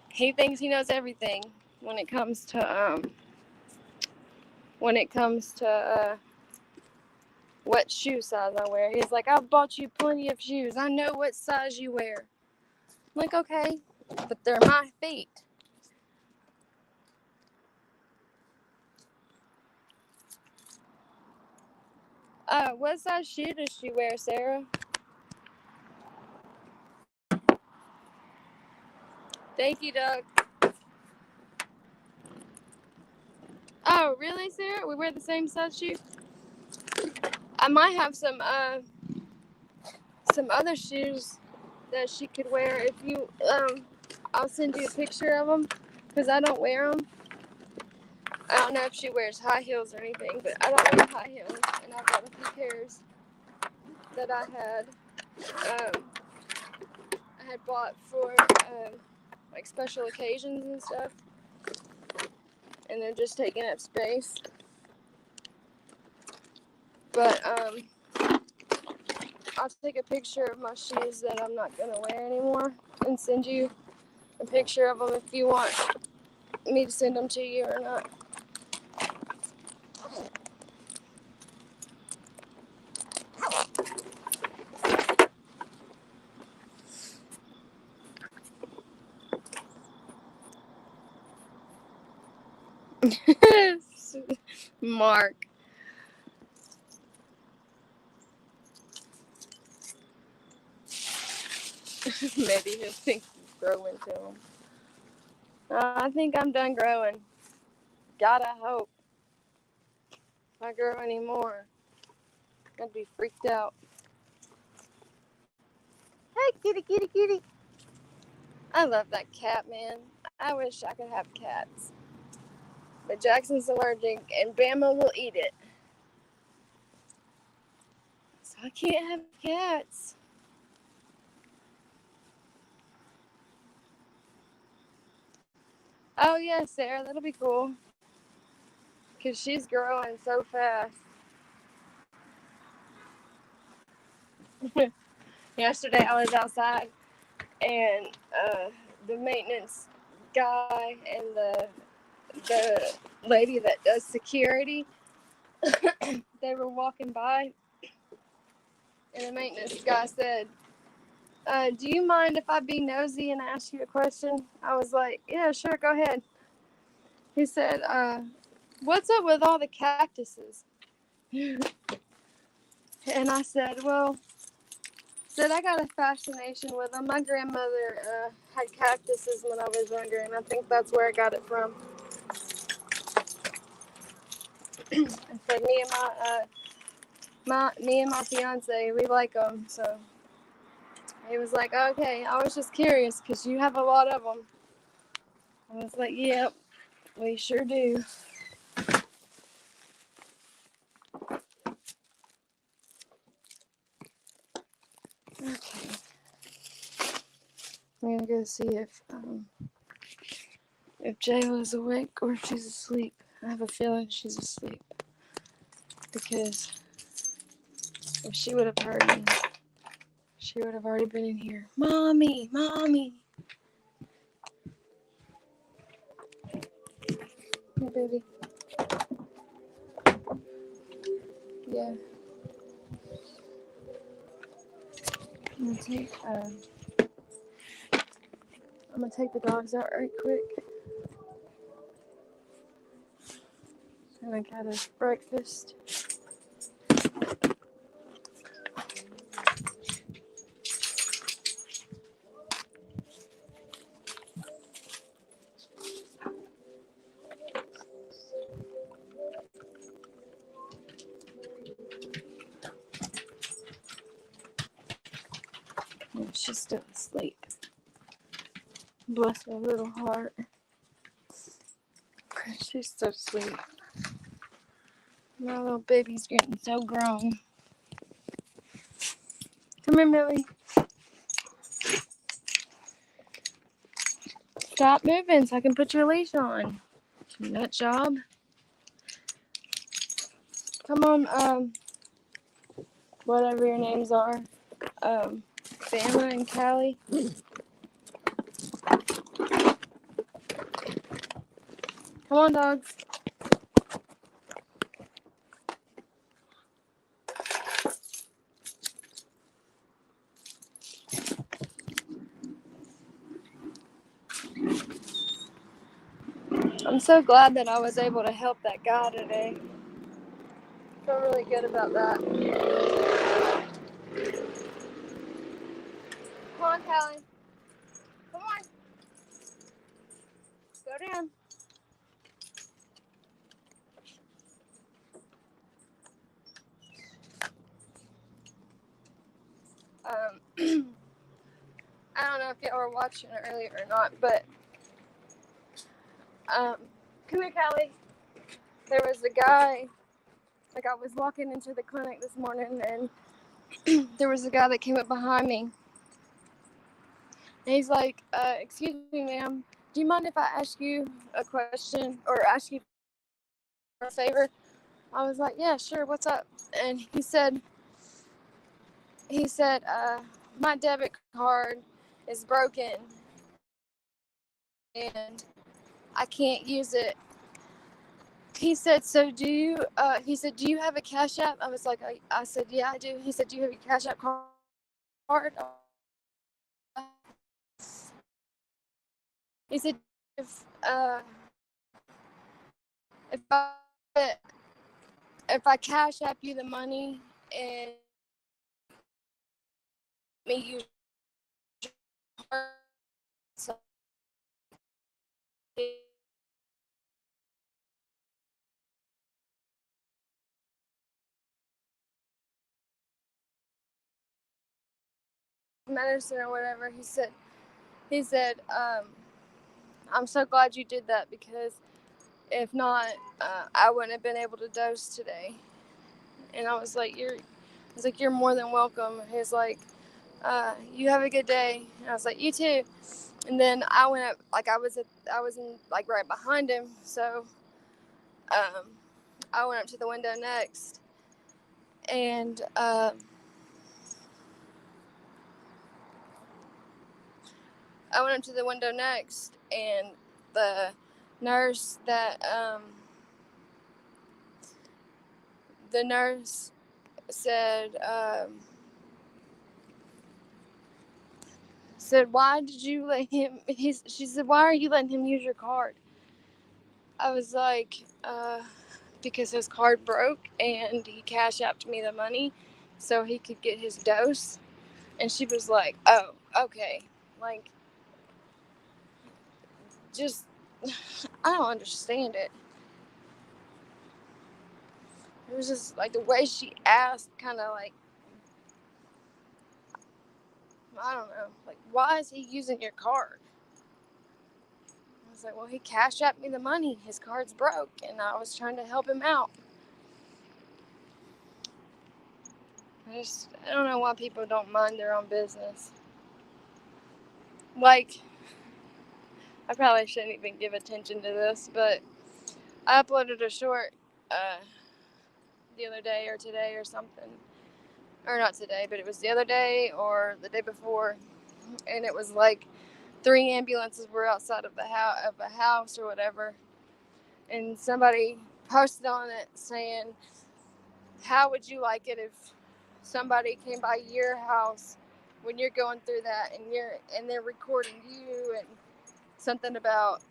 he thinks he knows everything when it comes to what shoe size I wear. He's like, I've bought you plenty of shoes. I know what size you wear. I'm like, okay, but they're my feet. What size shoe does she wear, Sarah? Thank you, Doug. Oh, really, Sarah? We wear the same size shoe? I might have some other shoes that she could wear if you, I'll send you a picture of them, because I don't wear them. I don't know if she wears high heels or anything, but I don't wear high heels, and I've got a few pairs that I had bought for, like, special occasions and stuff, and they're just taking up space. But, I'll take a picture of my shoes that I'm not going to wear anymore and send you a picture of them if you want me to send them to you or not. Mark. Maybe he'll think you grow into him. I think I'm done growing. God, I hope. If I grow any more, I'd be freaked out. Hey, kitty, kitty, kitty. I love that cat, man. I wish I could have cats. But Jackson's allergic, and Bama will eat it. So I can't have cats. Oh, yeah, Sarah, that'll be cool. Because she's growing so fast. Yesterday I was outside, and the maintenance guy and the lady that does security, they were walking by, and the maintenance guy said, do you mind if I be nosy and ask you a question? I was like, yeah, sure, go ahead. He said, what's up with all the cactuses? And I said, I got a fascination with them. My grandmother had cactuses when I was younger, and I think that's where I got it from. And so me and my fiance, we like them. So he was like, okay, I was just curious because you have a lot of them. I was like, yep, we sure do. Okay. I'm gonna go see if Jayla's awake or if she's asleep. I have a feeling she's asleep because if she would have heard me, she would have already been in here. Mommy, mommy. Hey, baby. Yeah. I'm gonna take the dogs out right quick. And I got us breakfast. And she's still asleep. Bless her little heart. She's so sweet. My little baby's getting so grown. Come here, Millie. Stop moving so I can put your leash on. Nut job. Come on, whatever your names are. Bama and Callie. Come on, dogs. I'm so glad that I was able to help that guy today. I feel really good about that. Come on, Callie. Come on. Go down. if y'all were watching earlier or not, but come here, Callie. There was a guy, like I was walking into the clinic this morning, and there was a guy that came up behind me. And he's like, excuse me, ma'am, do you mind if I ask you a question or ask you for a favor? I was like, yeah, sure, what's up? And he said, my debit card is broken and I can't use it. He said, so do you, do you have a Cash App? I was like, I said, yeah, I do. He said, do you have a Cash App card? He said, if I, if I Cash App you the money and me use your card, so medicine or whatever, he said, I'm so glad you did that because if not, I wouldn't have been able to dose today. And I was like, you're more than welcome. He's like, you have a good day. And I was like, you too. And then I went up, like I was in like right behind him. So, I went up to the window next, and and the nurse said, why did you let him, she said, why are you letting him use your card? I was like, because his card broke and he Cash Apped me the money so he could get his dose. And she was like, oh, okay. Like, just, I don't understand it. It was just like the way she asked, kind of like, I don't know, like, why is he using your card? I was like, well, he Cash Apped me the money. His card's broke, and I was trying to help him out. I don't know why people don't mind their own business. Like, I probably shouldn't even give attention to this, but I uploaded a short the other day or today or something. Or not today, but it was the other day or the day before. And it was like 3 ambulances were outside of a house or whatever. And somebody posted on it saying, how would you like it if somebody came by your house when you're going through that and they're recording you, and something about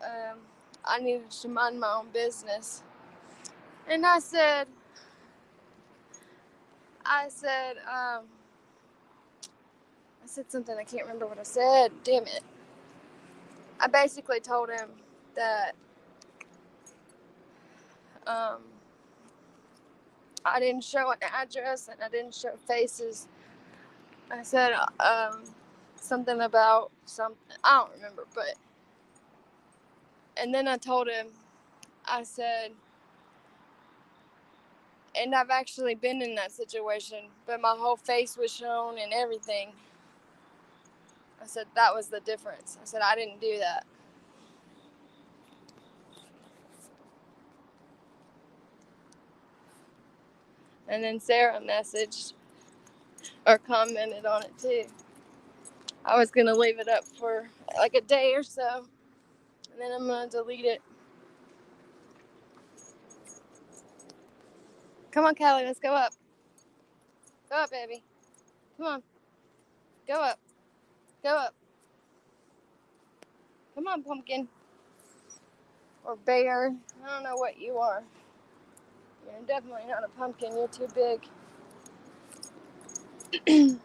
I needed to mind my own business. And I said something, I can't remember what I said, damn it. I basically told him that I didn't show an address and I didn't show faces. I said something about something, I don't remember, but, and then I told him, I said, and I've actually been in that situation, but my whole face was shown and everything. I said, that was the difference. I said, I didn't do that. And then Sarah messaged or commented on it too. I was going to leave it up for like a day or so, and then I'm going to delete it. Come on, Callie, let's go up. Go up, baby. Come on. Go up. Go up. Come on, pumpkin. Or bear. I don't know what you are. You're definitely not a pumpkin. You're too big. Can't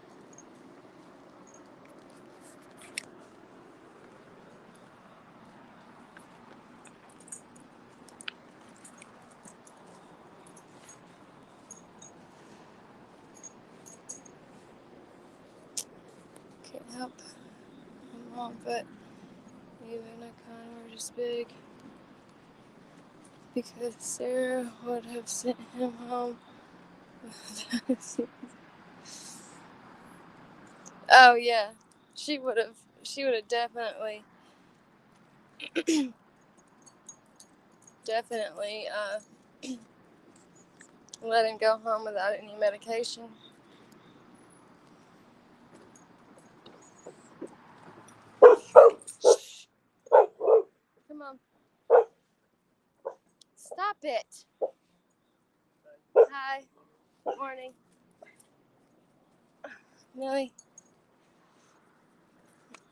help. home, but even I kind of were just big because Sarah would have sent him home. Oh yeah, she would have definitely let him go home without any medication. Come on. Stop it. Hi. Morning. Millie.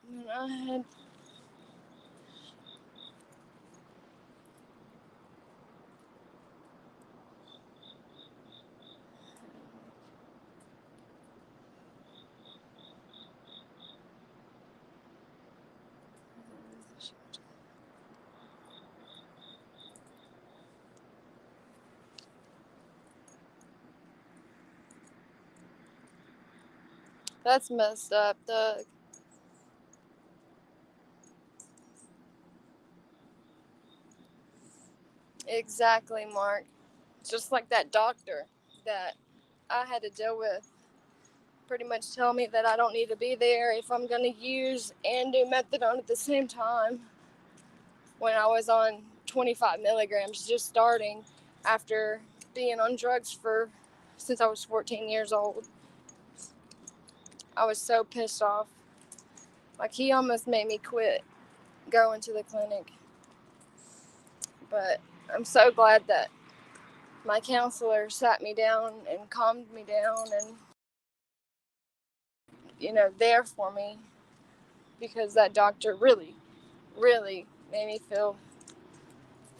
When I had That's messed up, Doug. Exactly, Mark. Just like that doctor that I had to deal with pretty much tell me that I don't need to be there if I'm going to use and do methadone at the same time when I was on 25 milligrams just starting after being on drugs since I was 14 years old. I was so pissed off. Like, he almost made me quit going to the clinic. But I'm so glad that my counselor sat me down and calmed me down and, there for me, because that doctor really, really made me feel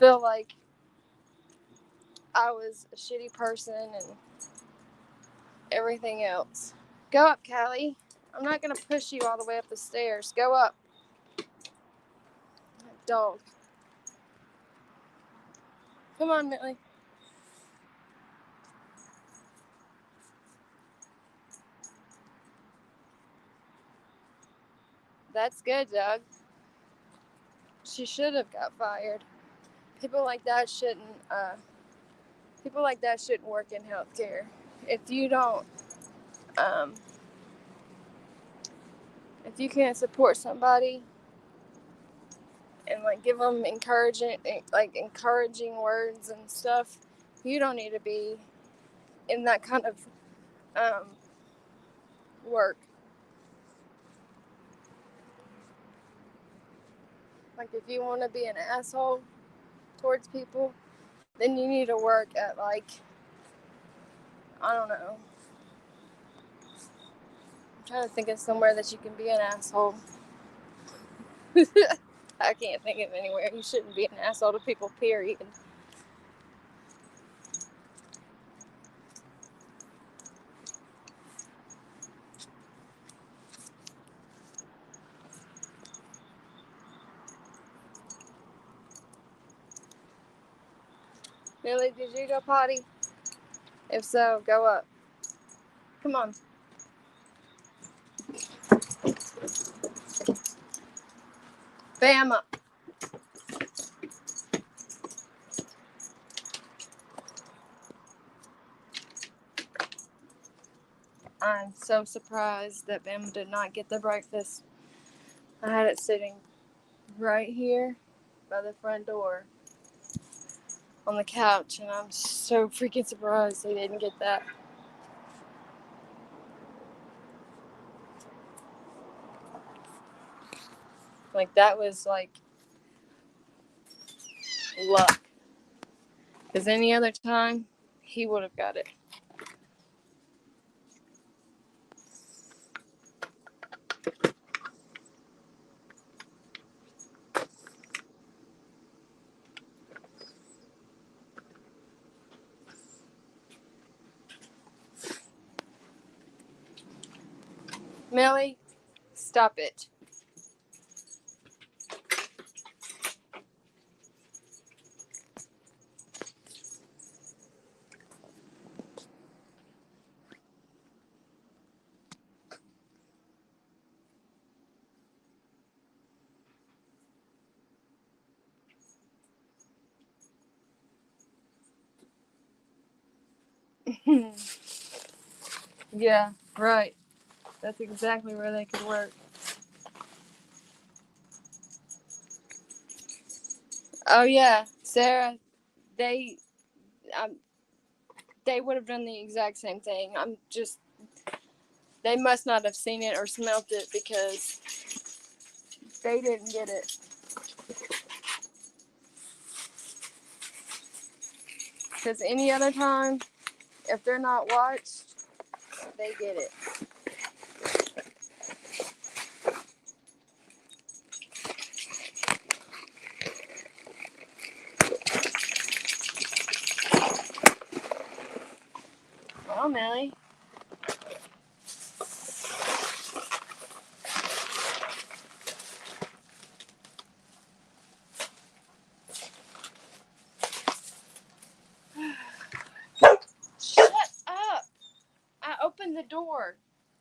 like I was a shitty person and everything else. Go up, Callie. I'm not going to push you all the way up the stairs. Go up. Dog. Come on, Millie. That's good, Doug. She should have got fired. People like that shouldn't work in healthcare. If you don't, if you can't support somebody and give them encouraging words and stuff, you don't need to be in that kind of work. Like, if you want to be an asshole towards people, then you need to work at, I don't know. I'm trying to think of somewhere that you can be an asshole. I can't think of anywhere. You shouldn't be an asshole to people, period. Millie, did you go potty? If so, go up. Come on. Bam up. I'm so surprised that Bam did not get the breakfast. I had it sitting right here by the front door on the couch, and I'm so freaking surprised they didn't get that. That was luck. Because any other time, he would have got it. Millie, stop it. Yeah, right. That's exactly where they could work. Oh yeah, Sarah, they would have done the exact same thing. They must not have seen it or smelt it because they didn't get it. Because any other time, if they're not watched, they get it. Well, Millie. Shut up! I opened the door.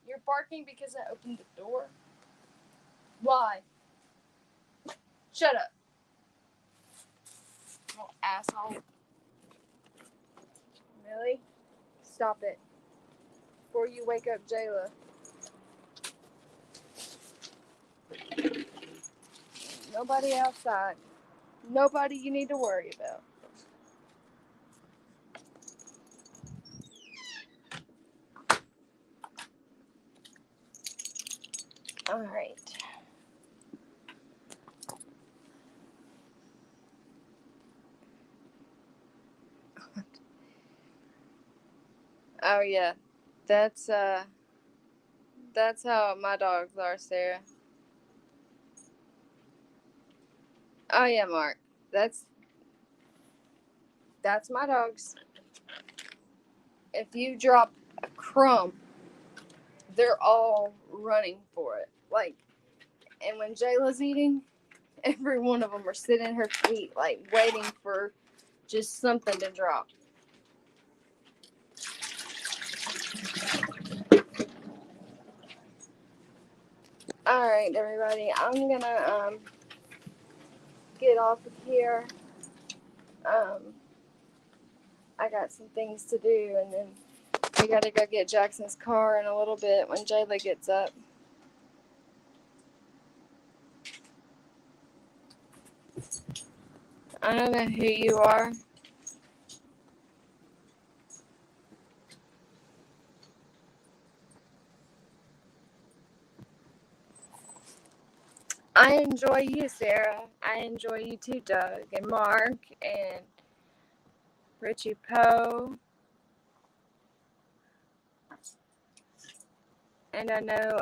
You're barking because I opened the door? Why? Shut up. Oh, asshole. Millie, stop it. Before you wake up Jayla. Nobody outside. Nobody you need to worry about. Alright. Oh yeah. That's how my dogs are, Sarah. Oh yeah, Mark. That's my dogs. If you drop a crumb, they're all running for it. Like, and when Jayla's eating, every one of them are sitting at her feet, like waiting for just something to drop. All right, everybody. I'm gonna get off of here. I got some things to do, and then we gotta go get Jackson's car in a little bit when Jayla gets up. I don't know who you are. I enjoy you, Sarah. I enjoy you too, Doug, and Mark, and Richie Poe. And I know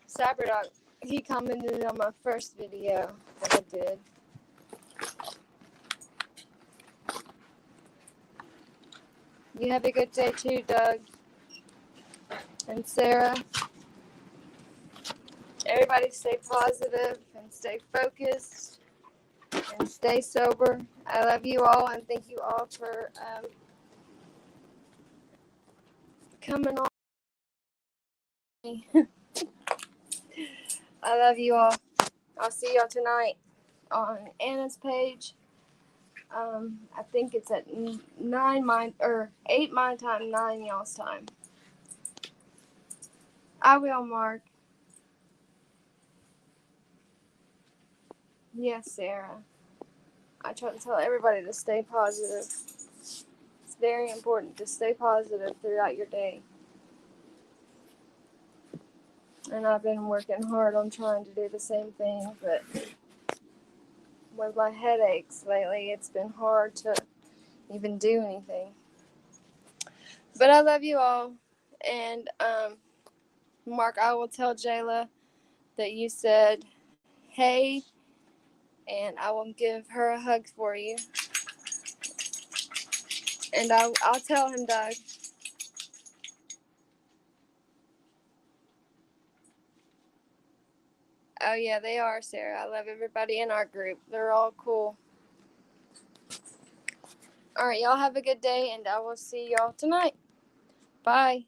Saberdog, he commented on my first video that I did. You have a good day too, Doug and Sarah. Everybody stay positive and stay focused and stay sober. I love you all and thank you all for coming on. I love you all. I'll see y'all tonight on Anna's page. I think it's at 8 my time, 9 y'all's time. I will, Mark. Yes, Sarah. I try to tell everybody to stay positive. It's very important to stay positive throughout your day. And I've been working hard on trying to do the same thing, but with my headaches lately, it's been hard to even do anything. But I love you all. And, Mark, I will tell Jayla that you said, hey, and I will give her a hug for you. And I'll tell him, Doug. Oh, yeah, they are, Sarah. I love everybody in our group. They're all cool. All right, y'all have a good day, and I will see y'all tonight. Bye.